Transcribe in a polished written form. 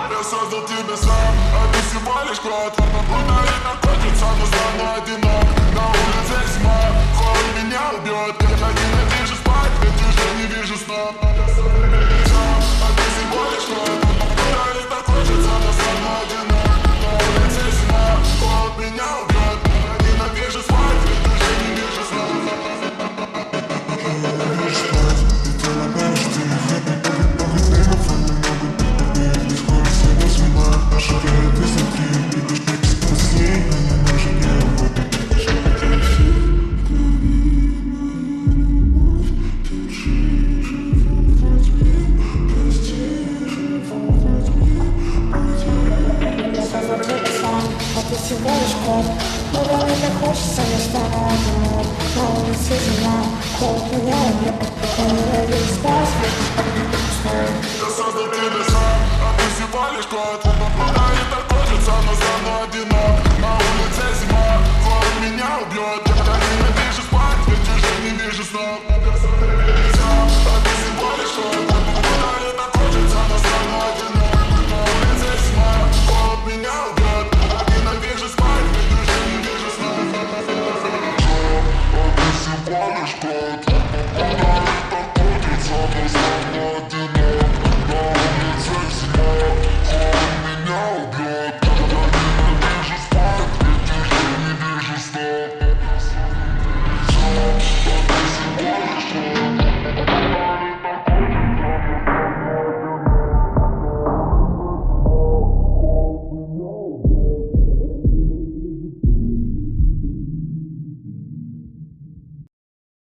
Я создал тебя сам, а ты всего лишь кот. Ударит наркотица, но стану одинок. На улице тьма, холод меня убьет. Я ненавижу спать, ведь уже не вижу снов. Я создал тебя сам, а ты всего лишь кот. Ударит наркотица, но стану одинок. На улице тьма, холод меня убьет. Я ненавижу спать, ведь уже не вижу снов. Ты всего лишь кот, но домой так хочется, я стану одинок. На улице зима, холод меня убьет. Я ненавижу спать, Я создал тебя сам, а ты всего лишь кот. Ударит наркотица, но стану одинок. На улице зима, холод меня убьет. Я ненавижу спать, ведь уже не вижу снов. Я создал тебя сам, а ты всего лишь кот. Ударит наркотица, но стану одинок. На улице зима, холод меня убьет. Я ненавижу спать, ведь уже не вижу снов. А ты всего лишь кот. Ударит наркотица, но стану